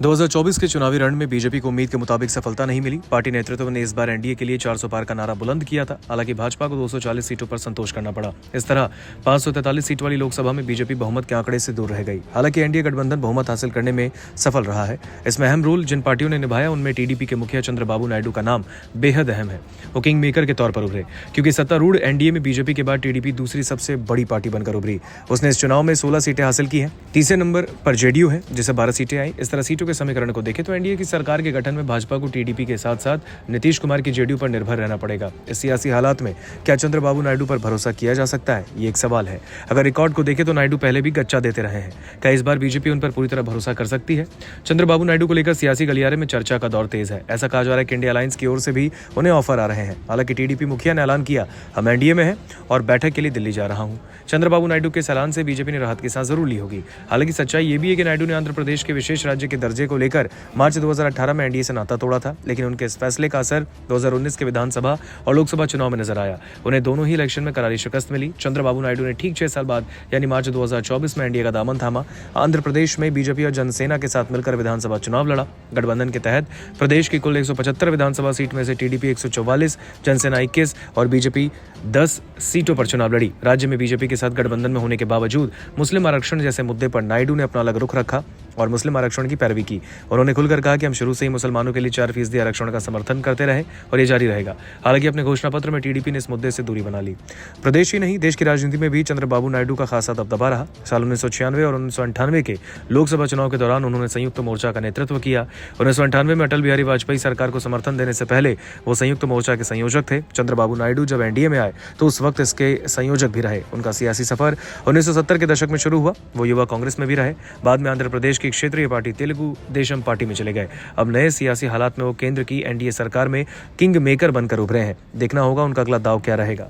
2024 के चुनावी रण में बीजेपी को उम्मीद के मुताबिक सफलता नहीं मिली। पार्टी नेतृत्व ने इस बार एनडीए के लिए 400 पार का नारा बुलंद किया था। हालांकि भाजपा को 240 सीटों पर संतोष करना पड़ा। इस तरह 543 सीट वाली लोकसभा में बीजेपी बहुमत के आंकड़े से दूर रह गई। हालांकि एनडीए गठबंधन बहुमत हासिल करने में सफल रहा है। इसमें अहम रोल जिन पार्टियों ने निभाया उनमें टीडीपी के मुखिया चंद्रबाबू नायडू का नाम बेहद अहम है। वो किंग मेकर के तौर पर उभरे, क्योंकि सत्तारूढ़ एनडीए में बीजेपी के बाद टीडीपी दूसरी सबसे बड़ी पार्टी बनकर उभरी। उसने इस चुनाव में 16 सीटें हासिल की हैं। तीसरे नंबर पर जेडीयू है, जिसे 12 सीटें आई। इस तरह सीटों के समीकरण को देखें तो एनडीए की सरकार के गठन में भाजपा को टीडीपी के साथ साथ नीतीश कुमार की जेडीयू पर निर्भर रहना पड़ेगा। इस सियासी हालात में क्या चंद्रबाबू नायडू पर भरोसा किया जा सकता है, ये एक सवाल है। अगर रिकॉर्ड को देखें तो नायडू पहले भी गच्चा देते रहे हैं। क्या इस बार बीजेपी उन पर पूरी तरह भरोसा कर सकती है? चंद्रबाबू नायडू को लेकर सियासी गलियारे में चर्चा का दौर तेज है। ऐसा कहा जा रहा है कि इंडिया अलायंस की ओर से भी उन्हें ऑफर आ रहे हैं। हालांकि टीडीपी मुखिया ने ऐलान किया, हम एनडीए में हैं और बैठक के लिए दिल्ली जा रहा हूं। चंद्रबाबू नायडू के इस ऐलान से बीजेपी ने राहत की सांस जरूर ली होगी। हालांकि सच्चाई ये भी है कि नायडू ने आंध्र प्रदेश के विशेष राज्य के दर्जे को लेकर मार्च 2018 में एनडीए से नाता तोड़ा था, लेकिन उनके इस फैसले का असर 2019 के विधानसभा और लोकसभा चुनाव में नजर आया। उन्हें दोनों ही इलेक्शन में करारी शिकस्त मिली। चंद्रबाबू नायडू ने ठीक 6 साल बाद यानी मार्च 2024 में एनडीए का दामन थामा। आंध्र प्रदेश में बीजेपी और जनसेना के साथ मिलकर विधानसभा चुनाव लड़ा। गठबंधन के तहत प्रदेश की कुल 175 विधानसभा सीट में से टीडीपी 144, जनसेना 21 और बीजेपी 10 सीटों पर चुनाव लड़ी। राज्य में बीजेपी के साथ गठबंधन में होने के बावजूद मुस्लिम आरक्षण जैसे मुद्दे पर नायडू ने अपना अलग रुख रखा और मुस्लिम आरक्षण की पैरवी की। उन्होंने खुलकर कहा कि हम शुरू से ही मुसलमानों के लिए 4% आरक्षण का समर्थन करते रहे और ये जारी रहेगा। हालांकि अपने घोषणा पत्र में टीडीपी ने इस मुद्दे से दूरी बना ली। प्रदेश ही नहीं, देश की राजनीति में भी चंद्रबाबू नायडू का खासा दबदबा रहा। साल 1996 और 1998 के लोकसभा चुनाव के दौरान उन्होंने संयुक्त मोर्चा का नेतृत्व किया। 1998 में अटल बिहारी वाजपेयी सरकार को समर्थन देने से पहले वो संयुक्त मोर्चा के संयोजक थे। चंद्रबाबू नायडू जब एनडीए में आए तो उस वक्त इसके संयोजक भी रहे। उनका सियासी सफर 1970 के दशक में शुरू हुआ। वो युवा कांग्रेस में भी रहे। बाद में आंध्र प्रदेश की क्षेत्रीय पार्टी तेलुगु देशम पार्टी में चले गए। अब नए सियासी हालात में वो केंद्र की एनडीए सरकार में किंग मेकर बनकर उभरे हैं। देखना होगा उनका अगला दांव क्या रहेगा।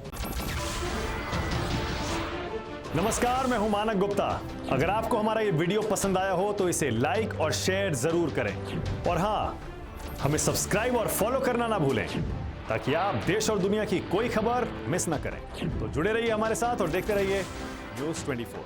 नमस्कार, मैं हूं मानक गुप्ता। अगर आपको हमारा ये वीडियो पसंद आया हो तो इसे लाइक और शेयर जरूर करें और हाँ, हमें सब्सक्राइब और फॉलो करना ना भूलें ताकि आप देश और दुनिया की कोई खबर मिस ना करें। तो जुड़े रहिए हमारे साथ और देखते रहिए न्यूज़ 24।